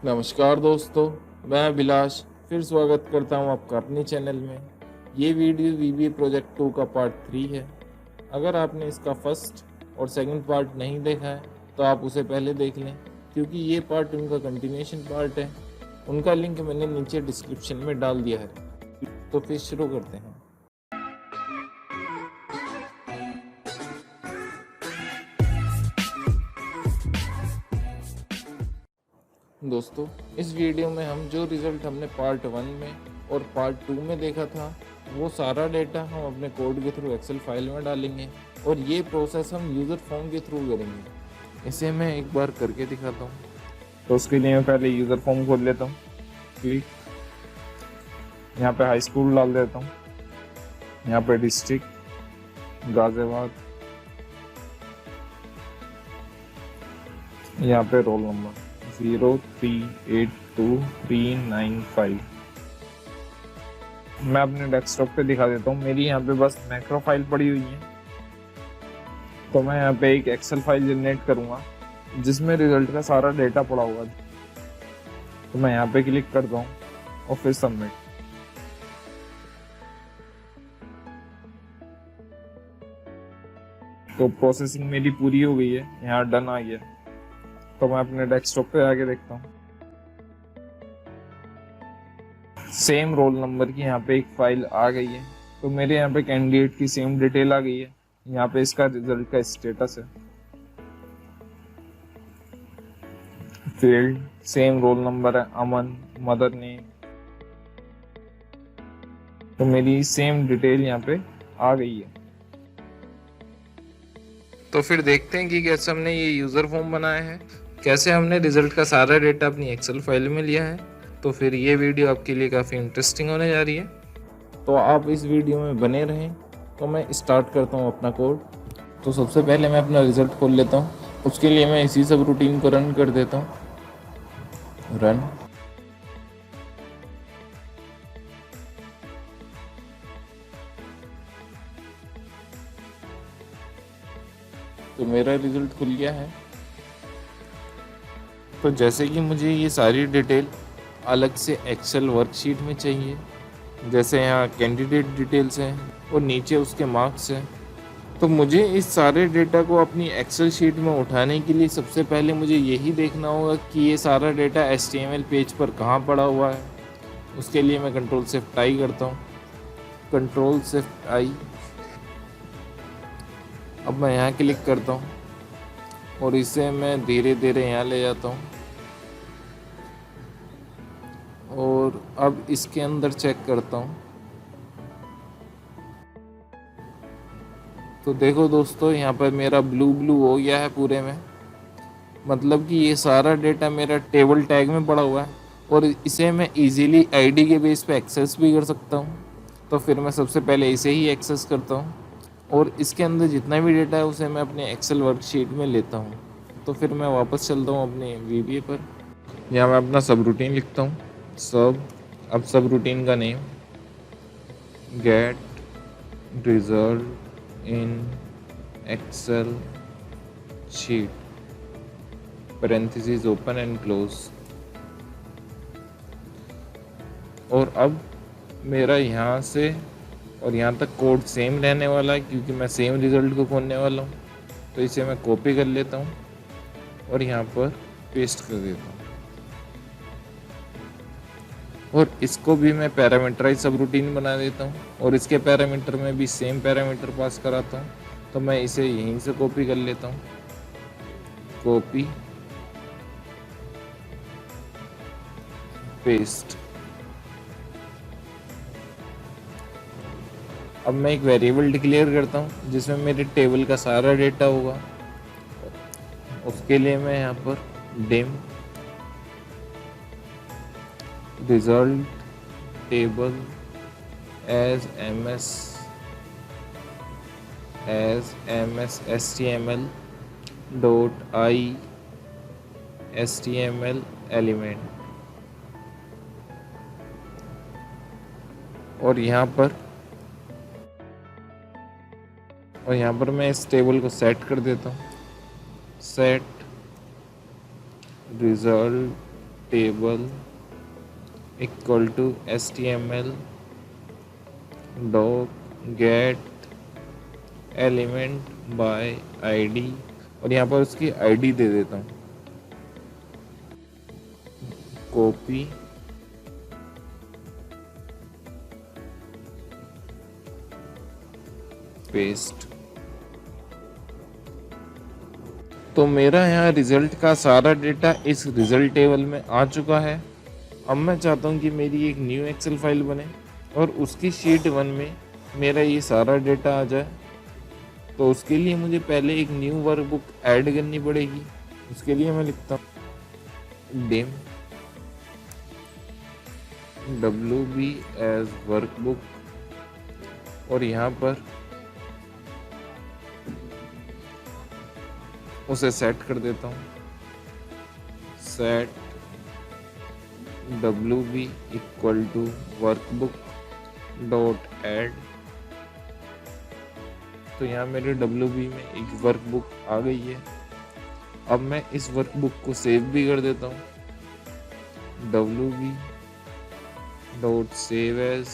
नमस्कार दोस्तों, मैं अभिलाष फिर स्वागत करता हूं आपका अपने चैनल में। ये वीडियो वीबीए प्रोजेक्ट 2 का पार्ट 3 है। अगर आपने इसका फर्स्ट और सेकंड पार्ट नहीं देखा है तो आप उसे पहले देख लें, क्योंकि ये पार्ट उनका कंटिन्यूएशन पार्ट है। उनका लिंक मैंने नीचे डिस्क्रिप्शन में डाल दिया है। तो फिर शुरू करते हैं। दोस्तों, इस वीडियो में हम जो रिज़ल्ट हमने पार्ट 1 में और पार्ट 2 में देखा था, वो सारा डेटा हम अपने कोड के थ्रू एक्सेल फाइल में डालेंगे और ये प्रोसेस हम यूज़र फॉर्म के थ्रू करेंगे। इसे मैं एक बार करके दिखाता हूँ। तो उसके लिए मैं पहले यूज़र फॉर्म खोल लेता हूँ। क्लिक, यहाँ पे हाई स्कूल डाल देता हूँ, यहाँ पे डिस्ट्रिक्ट गाजियाबाद, यहाँ पे रोल नंबर 0382395। मैं अपने डेस्कटॉप पे दिखा देता हूँ। मेरी यहाँ पे बस मैक्रो फाइल पड़ी हुई है, तो मैं यहाँ पे एक एक्सेल फाइल जनरेट करूँगा जिसमें रिजल्ट का सारा डेटा पड़ा होगा। तो मैं यहाँ पे क्लिक करता हूँ और फिर सबमिट। तो प्रोसेसिंग मेरी पूरी हो गई है, यहाँ डन आ गया। तो मैं अपने डेस्कटॉप पे आके देखता हूँ। सेम रोल नंबर की यहाँ पे एक फाइल आ गई है। तो मेरे यहाँ पे कैंडिडेट की सेम डिटेल आ गई है। यहाँ पे इसका रिजल्ट का स्टेटस है, फील्ड सेम रोल नंबर है, अमन, मदर नेम। तो मेरी सेम डिटेल यहाँ पे आ गई है। तो फिर देखते हैं कि कैसे हमने ये यूज़र फॉर्म बनाया है, कैसे हमने रिजल्ट का सारा डेटा अपनी एक्सेल फाइल में लिया है। तो फिर ये वीडियो आपके लिए काफ़ी इंटरेस्टिंग होने जा रही है, तो आप इस वीडियो में बने रहें। तो मैं स्टार्ट करता हूँ अपना कोड। तो सबसे पहले मैं अपना रिज़ल्ट खोल लेता हूँ। उसके लिए मैं इसी सब रूटीन को रन कर देता हूँ। रन। तो मेरा रिज़ल्ट खुल गया है। तो जैसे कि मुझे ये सारी डिटेल अलग से एक्सेल वर्कशीट में चाहिए, जैसे यहाँ कैंडिडेट डिटेल्स हैं और नीचे उसके मार्क्स हैं। तो मुझे इस सारे डेटा को अपनी एक्सेल शीट में उठाने के लिए सबसे पहले मुझे यही देखना होगा कि ये सारा डेटा HTML पेज पर कहाँ पड़ा हुआ है। उसके लिए मैं कंट्रोल शिफ्ट आई करता हूँ। कंट्रोल शिफ्ट आई। अब मैं यहाँ क्लिक करता हूँ और इसे मैं धीरे धीरे यहाँ ले जाता हूँ और अब इसके अंदर चेक करता हूँ। तो देखो दोस्तों, यहाँ पर मेरा ब्लू हो गया है पूरे में, मतलब कि ये सारा डेटा मेरा टेबल टैग में पड़ा हुआ है और इसे मैं इजीली आईडी के बेस पे एक्सेस भी कर सकता हूँ। तो फिर मैं सबसे पहले इसे ही एक्सेस करता हूँ और इसके अंदर जितना भी डेटा है उसे मैं अपने एक्सेल वर्कशीट में लेता हूँ। तो फिर मैं वापस चलता हूँ अपने वीबीए पर। यहाँ मैं अपना सब रूटीन लिखता हूँ। अब सब रूटीन का name get result in Excel sheet, parenthesis open and close. और अब मेरा यहाँ से और यहाँ तक कोड सेम रहने वाला है, क्योंकि मैं सेम रिज़ल्ट को खोलने वाला हूँ। तो इसे मैं कॉपी कर लेता हूँ और यहाँ पर पेस्ट कर देता हूँ। और इसको भी मैं पैरामीटराइज सब रूटीन बना देता हूँ और इसके पैरामीटर में भी सेम पैरामीटर पास कराता हूँ। तो मैं इसे यहीं से कॉपी कर लेता हूँ। Copy paste. अब मैं एक वेरिएबल डिक्लेयर करता हूँ जिसमें मेरे टेबल का सारा डेटा होगा। उसके लिए मैं यहाँ पर dim result table as ms html dot I html element, और यहाँ पर मैं इस टेबल को सेट कर देता हूँ। Set result table equal to HTML dot get element by ID, और यहाँ पर उसकी आईडी दे देता हूँ। Copy paste. तो मेरा यहाँ रिजल्ट का सारा डेटा इस रिजल्ट टेबल में आ चुका है। अब मैं चाहता हूँ कि मेरी एक न्यू एक्सेल फाइल बने और उसकी शीट 1 में मेरा ये सारा डेटा आ जाए। तो उसके लिए मुझे पहले एक न्यू वर्कबुक ऐड करनी पड़ेगी। उसके लिए मैं लिखता हूँ डिम WB एज वर्कबुक, और यहाँ पर उसे सेट कर देता हूँ। Set WB equal to workbook dot add. तो यहाँ मेरे WB में एक वर्कबुक आ गई है। अब मैं इस वर्कबुक को सेव भी कर देता हूँ। WB डॉट सेव एज,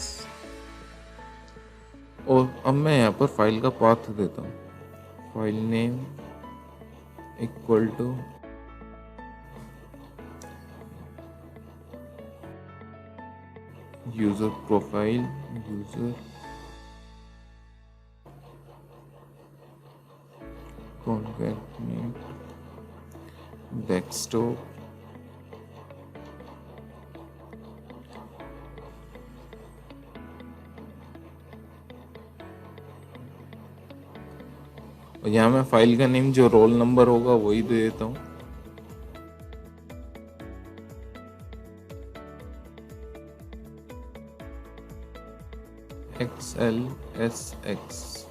और अब मैं यहाँ पर फाइल का पाथ देता हूँ। File name equal to user profile, user contact name, desktop, और यहाँ मैं फाइल का नेम जो रोल नंबर होगा वही दे देता हूँ। XLSX।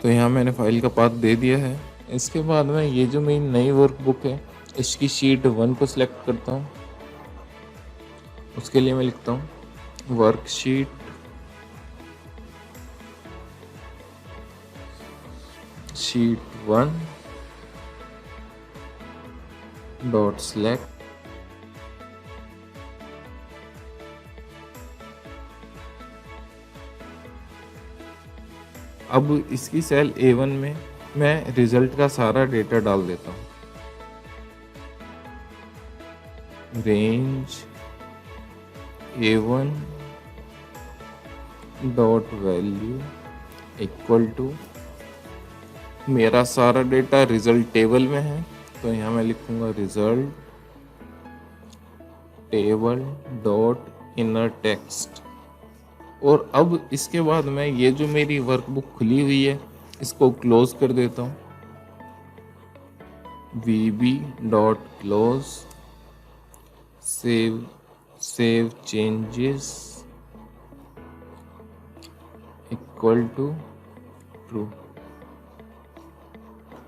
तो यहाँ मैंने फाइल का पाथ दे दिया है। इसके बाद में ये जो मेरी नई वर्कबुक है इसकी शीट 1 को सिलेक्ट करता हूँ। उसके लिए मैं लिखता हूँ वर्कशीट शीट 1 डॉट सिलेक्ट। अब इसकी सेल A1 में मैं रिजल्ट का सारा डेटा डाल देता हूँ। Range A1 dot value equal to, मेरा सारा डेटा रिजल्ट टेबल में है तो यहाँ मैं लिखूंगा result table dot inner text. और अब इसके बाद मैं ये जो मेरी वर्कबुक खुली हुई है इसको क्लोज कर देता हूँ। VB dot close, save changes equal to true.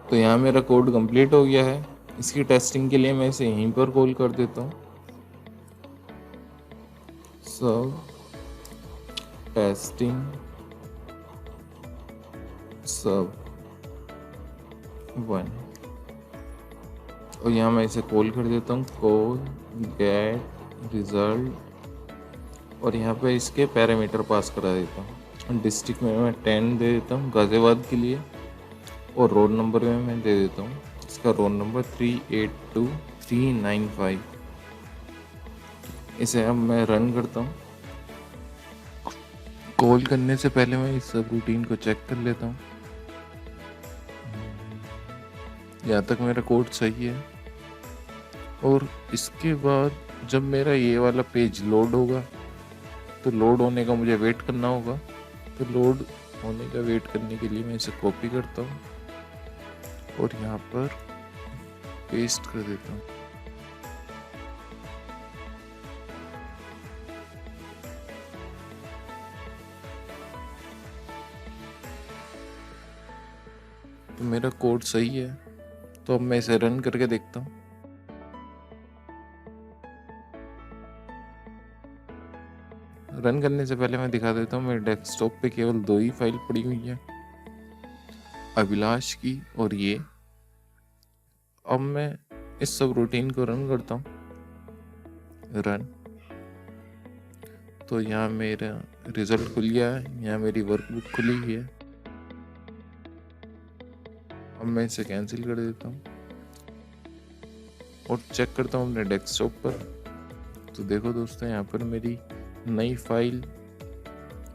तो यहाँ मेरा कोड कंप्लीट हो गया है। इसकी टेस्टिंग के लिए मैं इसे यहीं पर कॉल कर देता हूँ। सब टेस्टिंग सब 1, और यहाँ मैं इसे कॉल कर देता हूँ कॉल गेट रिजल्ट, और यहाँ पे इसके पैरामीटर पास करा देता हूँ। डिस्ट्रिक्ट में मैं 10 दे देता हूँ गाजियाबाद के लिए, और रोड नंबर में मैं दे देता हूँ इसका रोड नंबर 382395। इसे अब मैं रन करता हूँ। कॉल करने से पहले मैं इस सब रूटीन को चेक कर लेता हूँ। यहाँ तक मेरा कोड सही है, और इसके बाद जब मेरा ये वाला पेज लोड होगा तो लोड होने का मुझे वेट करना होगा। तो लोड होने का वेट करने के लिए मैं इसे कॉपी करता हूँ और यहाँ पर पेस्ट कर देता हूँ। तो मेरा कोड सही है, तो अब मैं इसे रन करके देखता हूँ। रन करने से पहले मैं दिखा देता हूँ मेरे डेस्कटॉप पे केवल 2 ही फाइल पड़ी हुई है, अभिलाष की और ये। अब मैं इस सब रूटीन को रन करता हूँ, रन। तो यहाँ मेरा रिजल्ट खुल गया है, यहाँ मेरी वर्कबुक खुली हुई है। अब मैं इसे कैंसिल कर देता हूँ और चेक करता हूँ अपने डेस्कटॉप पर। तो देखो दोस्तों, यहाँ पर मेरी नई फाइल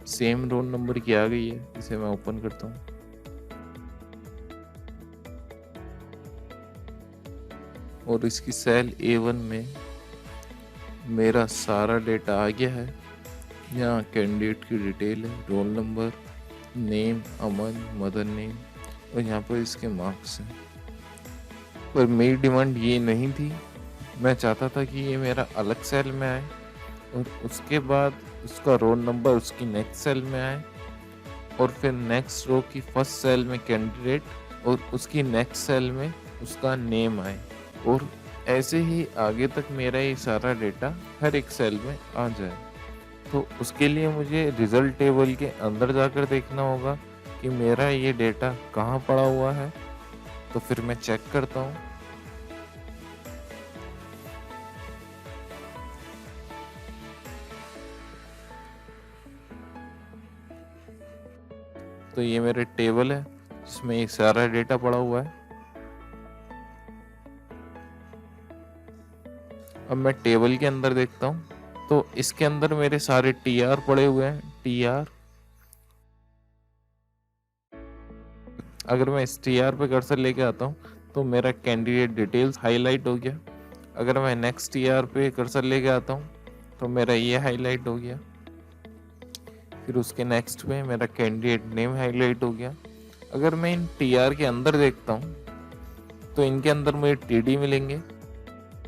सेम रोल नंबर की आ गई है। इसे मैं ओपन करता हूँ और इसकी सेल A1 में मेरा सारा डेटा आ गया है। यहाँ कैंडिडेट की डिटेल है, रोल नंबर, नेम अमन, मदर नेम, और यहाँ पर इसके मार्क्स हैं। पर मेरी डिमांड ये नहीं थी, मैं चाहता था कि ये मेरा अलग सेल में आए और उसके बाद उसका रोल नंबर उसकी नेक्स्ट सेल में आए और फिर नेक्स्ट रो की फर्स्ट सेल में कैंडिडेट और उसकी नेक्स्ट सेल में उसका नेम आए, और ऐसे ही आगे तक मेरा ये सारा डेटा हर एक सेल में आ जाए। तो उसके लिए मुझे रिजल्ट टेबल के अंदर जाकर देखना होगा कि मेरा ये डेटा कहाँ पड़ा हुआ है। तो फिर मैं चेक करता हूँ। तो ये मेरे टेबल है जिसमें ये सारा डेटा पड़ा हुआ है। अब मैं टेबल के अंदर देखता हूँ, तो इसके अंदर मेरे सारे टीआर पड़े हुए हैं। टीआर, अगर मैं इस टीआर पे कर्सर लेके आता हूँ तो मेरा कैंडिडेट डिटेल्स हाईलाइट हो गया। अगर मैं नेक्स्ट टीआर पे कर्सर लेके आता हूँ तो मेरा ये हाईलाइट हो गया। फिर उसके नेक्स्ट पे मेरा कैंडिडेट नेम हाईलाइट हो गया। अगर मैं इन टीआर के अंदर देखता हूँ तो इनके अंदर मुझे टीडी मिलेंगे।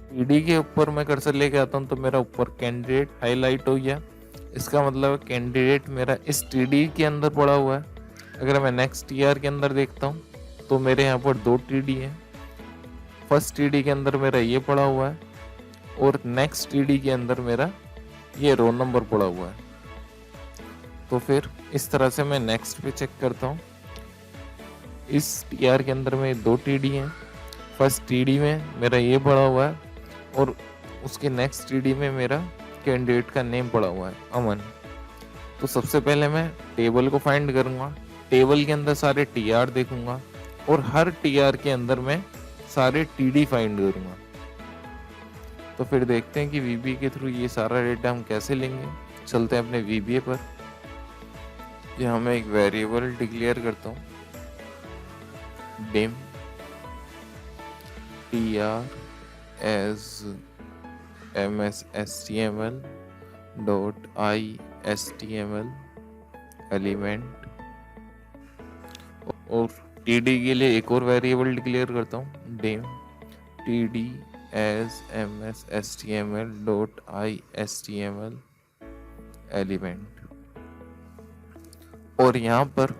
टीडी के ऊपर मैं कर्सर लेके आता हूँ तो मेरा ऊपर कैंडिडेट हाईलाइट हो गया। इसका मतलब कैंडिडेट मेरा इस टीडी के अंदर पड़ा हुआ है। अगर मैं नेक्स्ट टीआर के अंदर देखता हूँ तो मेरे यहाँ पर 2 टीडी हैं। फर्स्ट टीडी के अंदर मेरा ये पड़ा हुआ है और नेक्स्ट टीडी के अंदर मेरा ये रोल नंबर पड़ा हुआ है। तो फिर इस तरह से मैं नेक्स्ट पे चेक करता हूँ। इस टीआर के अंदर में 2 टीडी हैं। फर्स्ट टीडी में मेरा ये पड़ा हुआ है और उसके नेक्स्ट टीडी में मेरा कैंडिडेट का नेम पड़ा हुआ है, अमन। तो सबसे पहले मैं टेबल को फाइंड करूँगा, टेबल के अंदर सारे टीआर देखूंगा और हर टीआर के अंदर मैं सारे टीडी फाइंड करूंगा। तो फिर देखते हैं कि वीबीए के थ्रू ये सारा डेटा हम कैसे लेंगे। चलते हैं अपने वीबीए पर। यहाँ मैं एक वेरिएबल डिक्लेयर करता हूँ, dim TR as mshtml dot IHTML element, और टीडी के लिए एक और वेरिएबल डिक्लेयर करता हूँ, dim TD as mshtml dot IHTML element. और यहाँ पर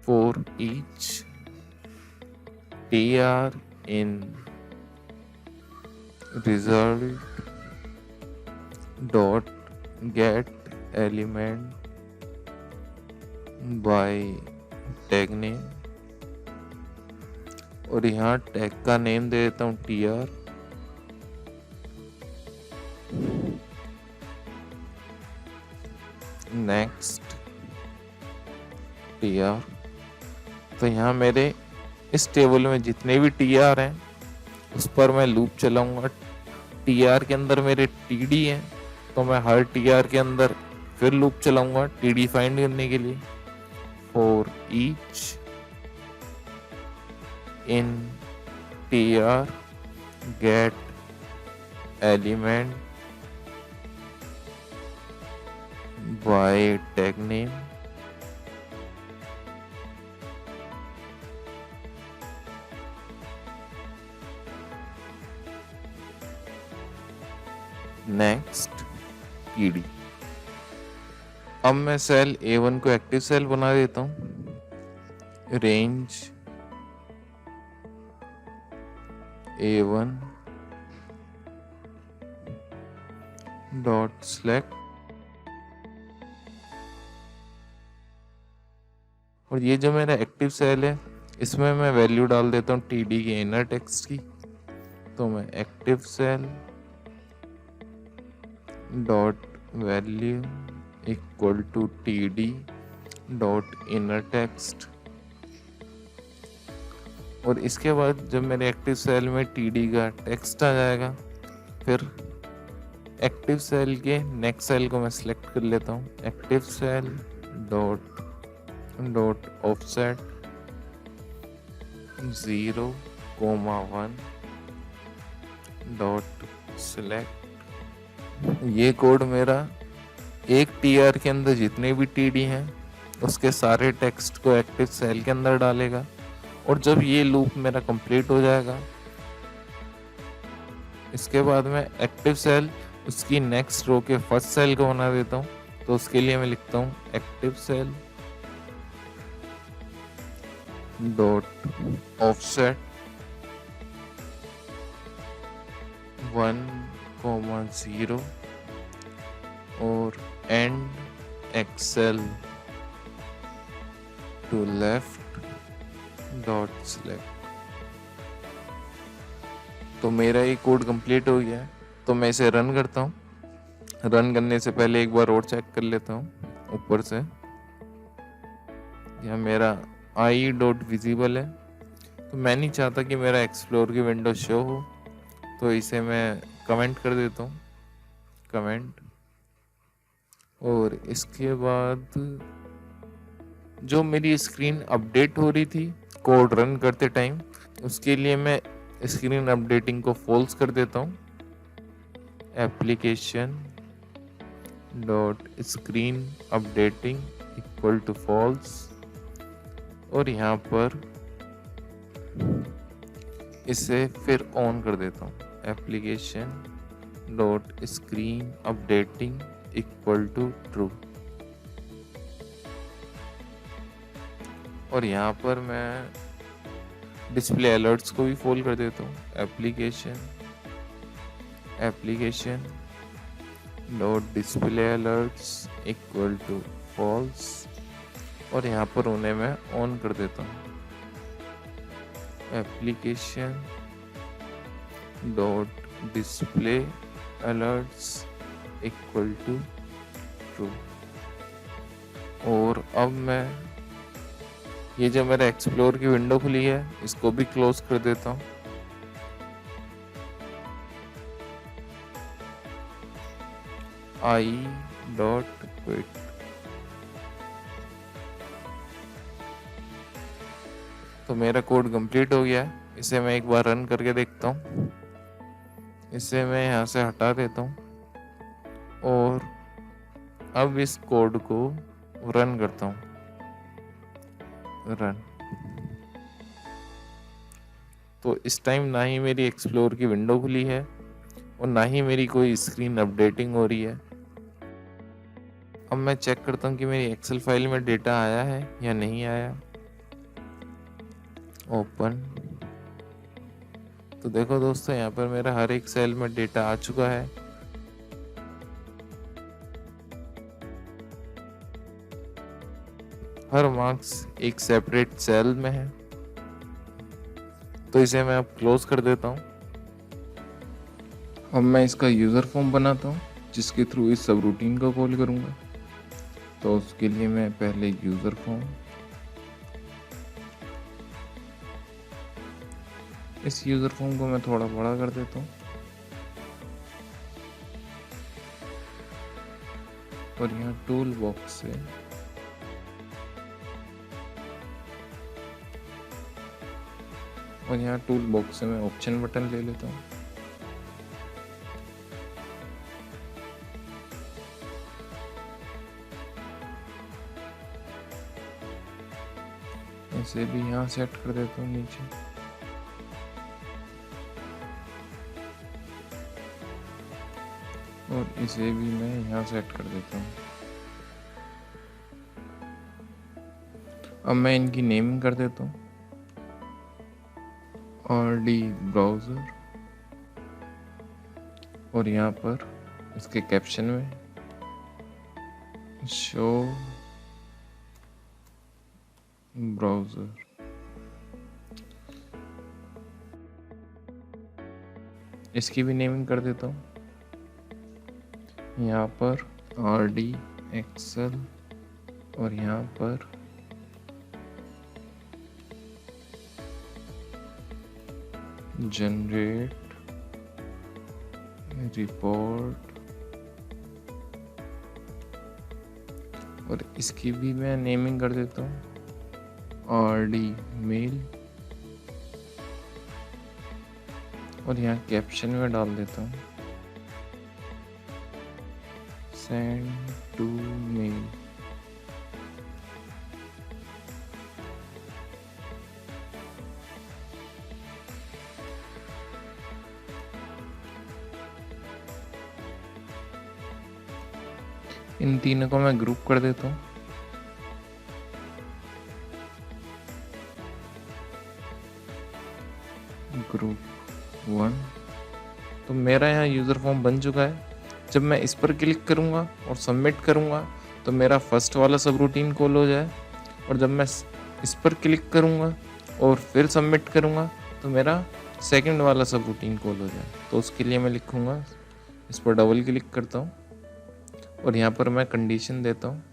for each tr in result dot get element by tag name, और यहाँ टैग का नेम दे देता हूँ tr। Next tr। तो यहाँ मेरे इस टेबल में जितने भी टीआर हैं उस पर मैं लूप चलाऊंगा। टीआर के अंदर मेरे टीडी हैं तो मैं हर टीआर के अंदर फिर लूप चलाऊंगा टीडी फाइंड करने के लिए। For each in TR gate element bye tag name. Next TD. अब मैं सेल A1 को एक्टिव सेल बना देता हूँ। रेंज A1 डॉट सेलेक्ट और ये जो मेरा एक्टिव सेल है इसमें मैं वैल्यू डाल देता हूँ टीडी के इनर टेक्स्ट की। तो मैं active cell dot value equal to TD dot inner text, और इसके बाद जब मेरे एक्टिव सेल में टीडी का टेक्स्ट आ जाएगा, फिर एक्टिव सेल के नेक्स्ट सेल को मैं सिलेक्ट कर लेता हूँ। Active cell dot offset 0,1 dot select. ये कोड मेरा एक टीआर के अंदर जितने भी टीडी हैं उसके सारे टेक्स्ट को एक्टिव सेल के अंदर डालेगा। और जब ये लूप मेरा कंप्लीट हो जाएगा, इसके बाद मैं एक्टिव सेल उसकी नेक्स्ट रो के फर्स्ट सेल को बना देता हूँ। तो उसके लिए मैं लिखता हूँ एक्टिव सेल डॉट ऑफसेट 1,0 और end Excel to left dot select. तो मेरा ये कोड कंप्लीट हो गया है। तो मैं इसे रन करता हूँ। रन करने से पहले एक बार और चेक कर लेता हूँ ऊपर से। यह मेरा आई डॉट विजिबल है, तो मैं नहीं चाहता कि मेरा एक्सप्लोर की विंडो शो हो, तो इसे मैं कमेंट कर देता हूँ, कमेंट। और इसके बाद जो मेरी स्क्रीन अपडेट हो रही थी कोड रन करते टाइम, उसके लिए मैं स्क्रीन अपडेटिंग को फॉल्स कर देता हूँ। Application dot screen updating equal to false, और यहाँ पर इसे फिर ऑन कर देता हूँ। Application dot screen updating equal to true, और यहाँ पर मैं डिस्प्ले अलर्ट्स को भी फॉल कर देता हूँ। Application dot display alerts equal to false, और यहाँ पर उन्हें मैं ऑन कर देता हूँ। Application dot display alerts equal to true. और अब मैं ये जो मेरा एक्सप्लोर की विंडो खुली है इसको भी क्लोज कर देता हूँ। I dot quit. तो मेरा कोड कंप्लीट हो गया है। इसे मैं एक बार रन करके देखता हूँ। इसे मैं यहाँ से हटा देता हूँ और अब इस कोड को रन करता हूँ। रन। तो इस टाइम ना ही मेरी एक्सप्लोर की विंडो खुली है और ना ही मेरी कोई स्क्रीन अपडेटिंग हो रही है। अब मैं चेक करता हूँ कि मेरी एक्सेल फाइल में डेटा आया है या नहीं आया। ओपन। तो देखो दोस्तों, यहाँ पर मेरा हर एक सेल में डेटा आ चुका है। हर मार्क्स एक सेपरेट सेल में है। तो इसे मैं अब क्लोज कर देता हूँ। अब मैं इसका यूज़र फॉर्म बनाता हूँ जिसके थ्रू इस सब रूटीन को कॉल करूँगा। तो उसके लिए मैं पहले यूज़र फॉर्म, इस यूज़र फॉर्म को मैं थोड़ा बड़ा कर देता हूँ और यहाँ टूल बॉक्स से मैं ऑप्शन बटन ले लेता हूँ। इसे भी यहाँ सेट कर देता हूँ नीचे। और इसे भी मैं यहाँ सेट कर देता हूँ। अब मैं इनकी नेमिंग कर देता हूँ। RD ब्राउज़र, और यहाँ पर इसके कैप्शन में शो ब्राउज़र। इसकी भी नेमिंग कर देता हूँ, यहाँ पर RD एक्सेल और यहाँ पर जनरेट रिपोर्ट, और इसकी भी मैं नेमिंग कर देता हूँ RD मेल, और यहाँ कैप्शन में डाल देता हूँ सेंड टू मेल। इन तीनों को मैं ग्रुप कर देता हूँ। ग्रुप 1। तो मेरा यहाँ यूज़र फॉर्म बन चुका है। जब मैं इस पर क्लिक करूँगा और सबमिट करूँगा तो मेरा फर्स्ट वाला सब रूटीन कॉल हो जाए, और जब मैं इस पर क्लिक करूँगा और फिर सबमिट करूँगा तो मेरा सेकंड वाला सब रूटीन कॉल हो जाए। तो उसके लिए मैं लिखूँगा, इस पर डबल क्लिक करता हूँ और यहाँ पर मैं कंडीशन देता हूँ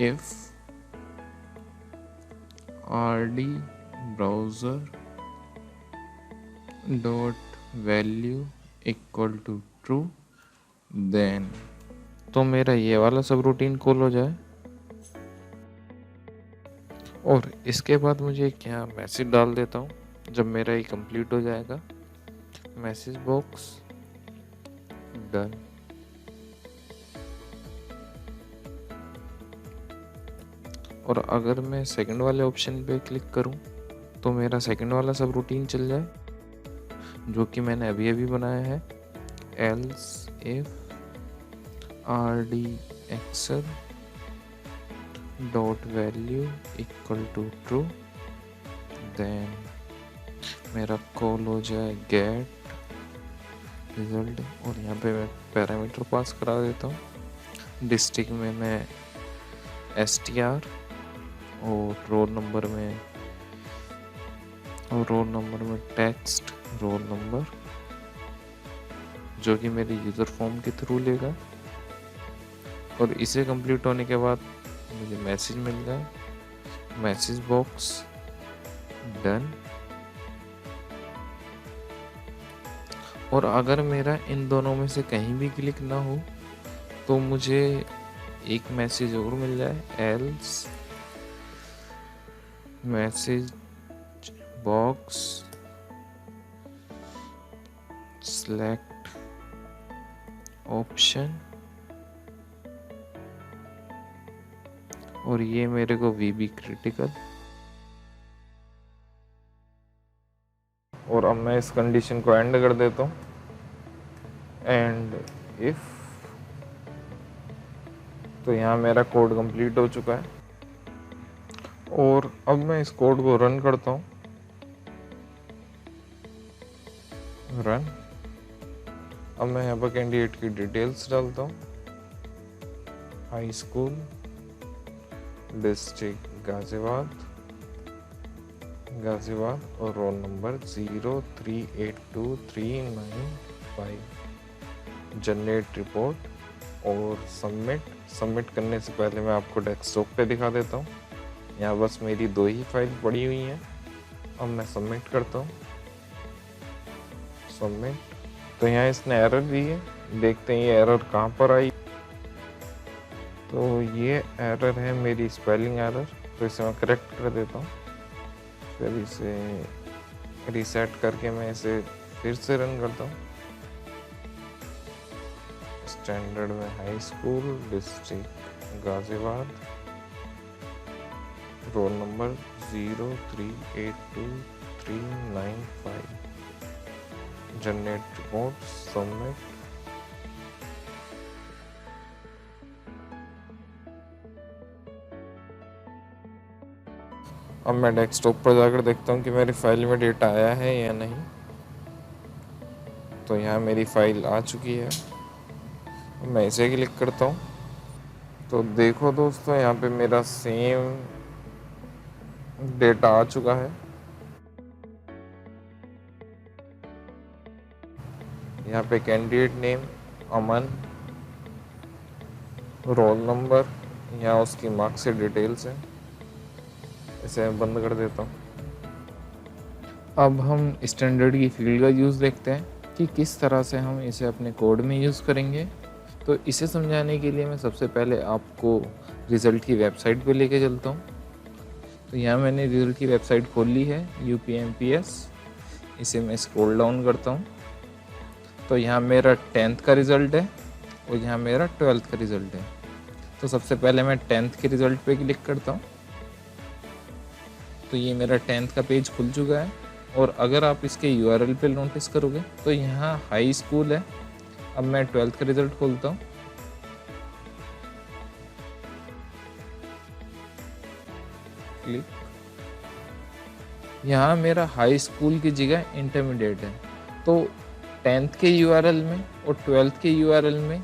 if RD browser dot value equal to true, then तो मेरा ये वाला सब रूटीन कॉल हो जाए। और इसके बाद मुझे एक यहाँ मैसेज डाल देता हूँ जब मेरा ये कंप्लीट हो जाएगा, मैसेज बॉक्स डन। और अगर मैं सेकंड वाले ऑप्शन पे क्लिक करूँ तो मेरा सेकंड वाला सब रूटीन चल जाए जो कि मैंने अभी अभी बनाया है, else if RD Excel dot value equal to true, then मेरा कॉल हो जाए गेट रिजल्ट। और यहाँ पे मैं पैरामीटर पास करा देता हूँ। डिस्ट्रिक्ट में मैं STR और रोल नंबर में टेक्स्ट रोल नंबर, जो कि मेरे यूज़र फॉर्म के थ्रू लेगा। और इसे कंप्लीट होने के बाद मुझे मैसेज मिल गया, मैसेज बॉक्स डन। और अगर मेरा इन दोनों में से कहीं भी क्लिक ना हो तो मुझे एक मैसेज और मिल जाए, else message box select option, और ये मेरे को VB क्रिटिकल। और अब मैं इस कंडीशन को एंड कर देता हूँ, एंड इफ, तो यहाँ मेरा कोड कंप्लीट हो चुका है। और अब मैं इस कोड को रन करता हूँ, रन। अब मैं यहाँ पर कैंडिडेट की डिटेल्स डालता हूँ, हाई स्कूल, डिस्ट्रिक्ट गाजियाबाद और रोल नंबर 0382395, जनरेट रिपोर्ट और सबमिट करने से पहले मैं आपको डेस्कटॉप पे दिखा देता हूँ। यहाँ बस मेरी 2 ही फाइल पड़ी हुई हैं। अब मैं सबमिट करता हूँ, सबमिट। तो यहाँ इसने एरर दी है, देखते हैं ये एरर कहाँ पर आई। तो ये एरर है मेरी स्पेलिंग एरर, तो इसे मैं करेक्ट कर देता हूँ। फिर इसे रीसेट करके मैं इसे फिर से रन करता हूँ। स्टैंडर्ड में high school, district Ghaziabad, roll number 0382395, generate report, submit. अब मैं डेस्कटॉप पर जाकर देखता हूँ कि मेरी फाइल में डेटा आया है या नहीं। तो यहाँ मेरी फाइल आ चुकी है, मैं इसे क्लिक करता हूँ तो देखो दोस्तों, यहाँ पे मेरा सेम डेटा आ चुका है। यहाँ पे कैंडिडेट नेम अमन, रोल नंबर, यहाँ उसकी मार्कशीट डिटेल्स है। इसे मैं बंद कर देता हूँ। अब हम स्टैंडर्ड की फील्ड का यूज़ देखते हैं कि किस तरह से हम इसे अपने कोड में यूज़ करेंगे। तो इसे समझाने के लिए मैं सबसे पहले आपको रिज़ल्ट की वेबसाइट पे लेके चलता हूँ। तो यहाँ मैंने रिज़ल्ट की वेबसाइट खोल ली है, UPMPS। इसे मैं स्क्रॉल डाउन करता हूँ तो यहाँ मेरा 10th का रिज़ल्ट है और यहाँ मेरा 12th का रिज़ल्ट है। तो सबसे पहले मैं 10th के रिज़ल्ट पे क्लिक करता हूँ। तो ये मेरा 10th का पेज खुल चुका है। और अगर आप इसके URL पे नोटिस करोगे तो यहाँ हाई स्कूल है। अब मैं 12th का रिज़ल्ट खोलता हूँ। क्लिक। यहाँ मेरा हाई स्कूल की जगह इंटरमीडिएट है। तो 10th के URL में और 12th के URL में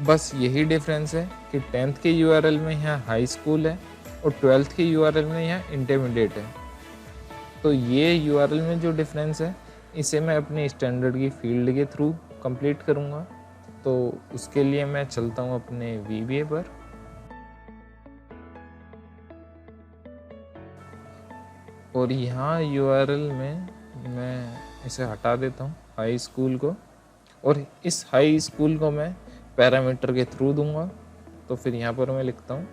बस यही डिफरेंस है कि 10th के URL में यहाँ हाई स्कूल है और 12th के URL में यहाँ इंटरमीडिएट है। तो ये URL में जो डिफरेंस है इसे मैं अपने स्टैंडर्ड की फील्ड के थ्रू कंप्लीट करूँगा। तो उसके लिए मैं चलता हूँ अपने VBA पर। और यहाँ URL में मैं इसे हटा देता हूँ, हाई स्कूल को। और इस हाई स्कूल को मैं पैरामीटर के थ्रू दूंगा। तो फिर यहाँ पर मैं लिखता हूँ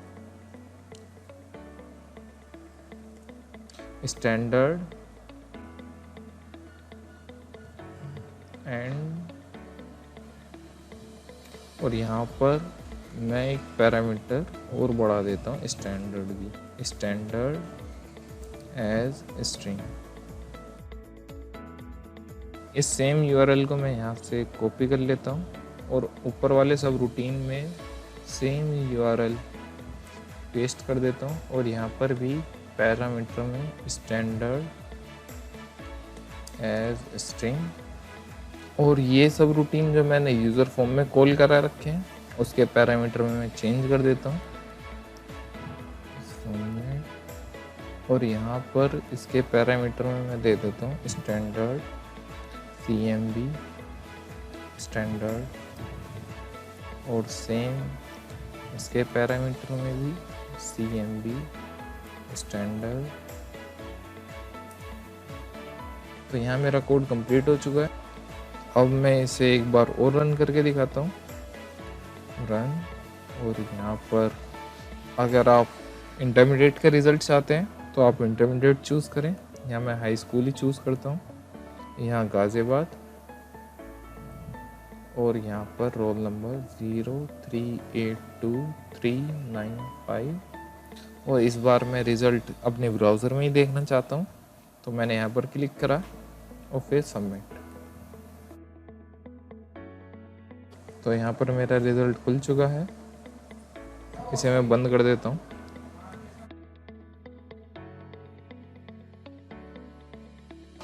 स्टैंडर्ड एंड, और यहाँ पर मैं एक पैरामीटर और बढ़ा देता हूँ स्टैंडर्ड की, स्टैंडर्ड एज स्ट्रिंग। इस सेम URL को मैं यहाँ से कॉपी कर लेता हूँ और ऊपर वाले सब रूटीन में सेम URL पेस्ट कर देता हूँ। और यहाँ पर भी पैरामीटर में स्टैंडर्ड एज स्ट्रिंग। और ये सब रूटीन जो मैंने यूज़र फॉर्म में कॉल करा रखे हैं उसके पैरामीटर में मैं चेंज कर देता हूँ। और यहाँ पर इसके पैरामीटर में मैं दे देता हूँ स्टैंडर्ड CMB स्टैंडर्ड। और सेम इसके पैरामीटर में भी CMB स्टैंडर्ड। तो यहाँ मेरा कोड कंप्लीट हो चुका है। अब मैं इसे एक बार और रन करके दिखाता हूँ, रन। और यहाँ पर अगर आप इंटरमीडिएट का रिज़ल्ट चाहते हैं तो आप इंटरमीडिएट चूज़ करें। यहाँ मैं हाई स्कूल ही चूज़ करता हूँ, यहाँ गाज़ियाबाद। और यहाँ पर रोल नंबर 0382395। और इस बार मैं रिज़ल्ट अपने ब्राउज़र में ही देखना चाहता हूँ तो मैंने यहाँ पर क्लिक करा और फिर सबमिट। तो यहाँ पर मेरा रिज़ल्ट खुल चुका है। इसे मैं बंद कर देता हूँ।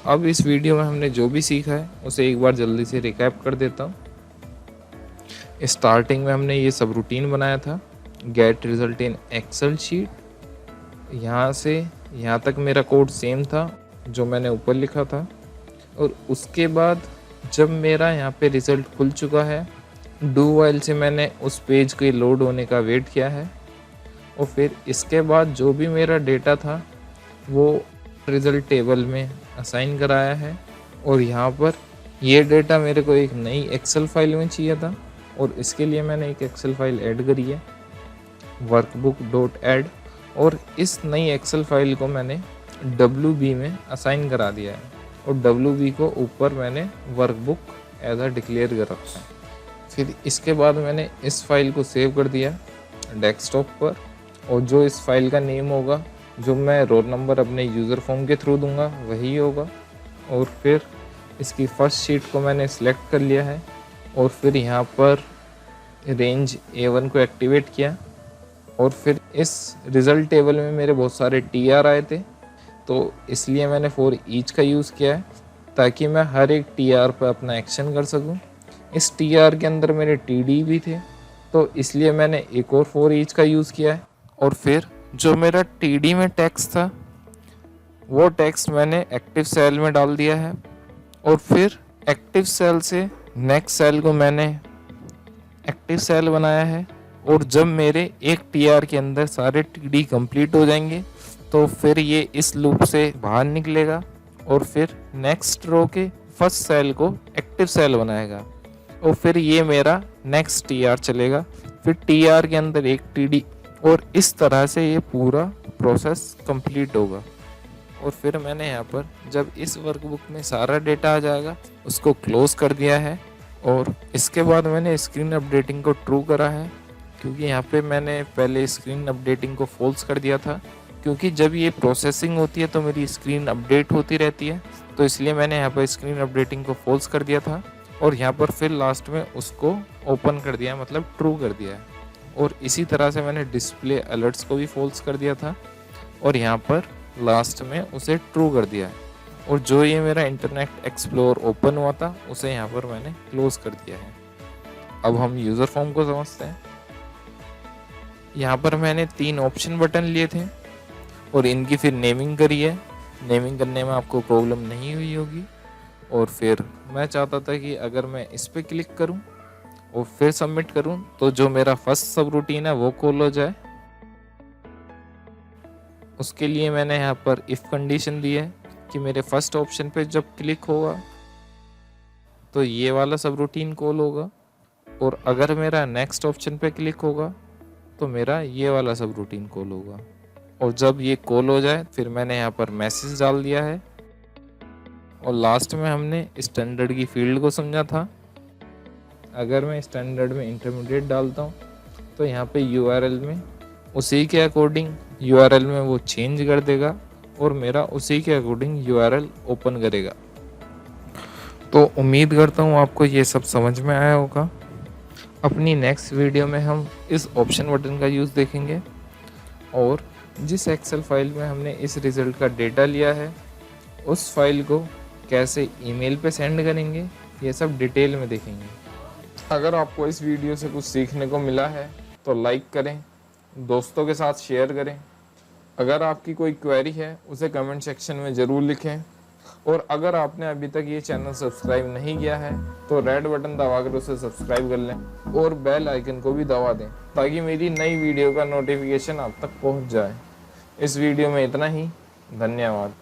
अब इस वीडियो में हमने जो भी सीखा है उसे एक बार जल्दी से रिकैप कर देता हूँ। स्टार्टिंग में हमने ये सब रूटीन बनाया था, get result in Excel sheet. यहाँ से यहाँ तक मेरा कोड सेम था जो मैंने ऊपर लिखा था। और उसके बाद जब मेरा यहाँ पे रिज़ल्ट खुल चुका है, डू वाइल से मैंने उस पेज के लोड होने का वेट किया है। और फिर इसके बाद जो भी मेरा डेटा था वो रिज़ल्ट टेबल में असाइन कराया है। और यहाँ पर ये डेटा मेरे को एक नई एक्सेल फाइल में चाहिए था और इसके लिए मैंने एक एक्सेल फाइल ऐड करी है, workbook.add। और इस नई एक्सेल फाइल को मैंने WB में असाइन करा दिया है और WB को ऊपर मैंने वर्कबुक एज अ डिक्लेयर कर रखा है। फिर इसके बाद मैंने इस फाइल को सेव कर दिया डेस्कटॉप पर। और जो इस फाइल का नेम होगा, जो मैं रोल नंबर अपने यूज़र फॉर्म के थ्रू दूंगा वही होगा। और फिर इसकी फर्स्ट शीट को मैंने सिलेक्ट कर लिया है और फिर यहाँ पर रेंज A1 को एक्टिवेट किया। और फिर इस रिज़ल्ट टेबल में मेरे बहुत सारे TR आए थे तो इसलिए मैंने फॉर ईच का यूज़ किया है ताकि मैं हर एक TR पर अपना एक्शन कर सकूं। इस TR के अंदर मेरे TD भी थे तो इसलिए मैंने एक और फॉर ईच का यूज़ किया है। और फिर जो मेरा टीडी में टेक्स्ट था वो टेक्स्ट मैंने एक्टिव सेल में डाल दिया है, और फिर एक्टिव सेल से नेक्स्ट सेल को मैंने एक्टिव सेल बनाया है। और जब मेरे एक टीआर के अंदर सारे टीडी कंप्लीट हो जाएंगे तो फिर ये इस लूप से बाहर निकलेगा और फिर नेक्स्ट रो के फर्स्ट सेल को एक्टिव सेल बनाएगा, और फिर ये मेरा नेक्स्ट टीआर चलेगा, फिर टीआर के अंदर एक टीडी, और इस तरह से ये पूरा प्रोसेस कंप्लीट होगा। और फिर मैंने यहाँ पर जब इस वर्कबुक में सारा डेटा आ जाएगा उसको क्लोज कर दिया है। और इसके बाद मैंने स्क्रीन अपडेटिंग को ट्रू करा है, क्योंकि यहाँ पे मैंने पहले स्क्रीन अपडेटिंग को फॉल्स कर दिया था, क्योंकि जब ये प्रोसेसिंग होती है तो मेरी स्क्रीन अपडेट होती रहती है, तो इसलिए मैंने यहाँ पर स्क्रीन अपडेटिंग को फॉल्स कर दिया था। और यहाँ पर फिर लास्ट में उसको ओपन कर दिया, मतलब ट्रू कर दिया है। और इसी तरह से मैंने डिस्प्ले अलर्ट्स को भी फॉल्स कर दिया था और यहाँ पर लास्ट में उसे ट्रू कर दिया है। और जो ये मेरा इंटरनेट एक्सप्लोर ओपन हुआ था उसे यहाँ पर मैंने क्लोज कर दिया है। अब हम यूज़र फॉर्म को समझते हैं। यहाँ पर मैंने 3 ऑप्शन बटन लिए थे और इनकी फिर नेमिंग करी है। नेमिंग करने में आपको प्रॉब्लम नहीं हुई होगी। और फिर मैं चाहता था कि अगर मैं इस पर क्लिक करूं और फिर सबमिट करूं तो जो मेरा फर्स्ट सब रूटीन है वो कॉल हो जाए। उसके लिए मैंने यहाँ पर इफ़ कंडीशन दी है कि मेरे फर्स्ट ऑप्शन पे जब क्लिक होगा तो ये वाला सब रूटीन कॉल होगा, और अगर मेरा नेक्स्ट ऑप्शन पे क्लिक होगा तो मेरा ये वाला सब रूटीन कॉल होगा। और जब ये कॉल हो जाए फिर मैंने यहाँ पर मैसेज डाल दिया है। और लास्ट में हमने स्टैंडर्ड की फील्ड को समझा था। अगर मैं स्टैंडर्ड में इंटरमीडिएट डालता हूँ तो यहाँ पे यूआरएल में उसी के अकॉर्डिंग यूआरएल में वो चेंज कर देगा और मेरा उसी के अकॉर्डिंग यूआरएल ओपन करेगा। तो उम्मीद करता हूँ आपको ये सब समझ में आया होगा। अपनी नेक्स्ट वीडियो में हम इस ऑप्शन बटन का यूज़ देखेंगे और जिस एक्सेल फाइल में हमने इस रिज़ल्ट का डेटा लिया है उस फाइल को कैसे ईमेल पे सेंड करेंगे, ये सब डिटेल में देखेंगे। अगर आपको इस वीडियो से कुछ सीखने को मिला है तो लाइक करें, दोस्तों के साथ शेयर करें। अगर आपकी कोई क्वेरी है उसे कमेंट सेक्शन में ज़रूर लिखें। और अगर आपने अभी तक ये चैनल सब्सक्राइब नहीं किया है तो रेड बटन दबाकर उसे सब्सक्राइब कर लें और बेल आइकन को भी दबा दें ताकि मेरी नई वीडियो का नोटिफिकेशन आप तक पहुंच जाए। इस वीडियो में इतना ही। धन्यवाद।